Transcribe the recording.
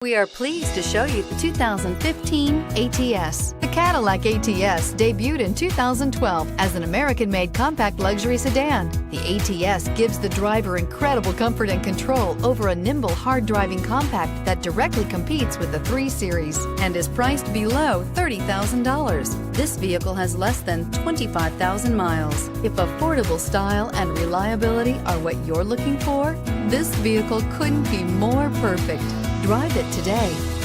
We are pleased to show you the 2015 ATS. The Cadillac ATS debuted in 2012 as an American-made compact luxury sedan. The ATS gives the driver incredible comfort and control over a nimble, hard-driving compact that directly competes with the 3 Series and is priced below $30,000. This vehicle has less than 25,000 miles. If affordable style and reliability are what you're looking for, this vehicle couldn't be more perfect. Drive it today.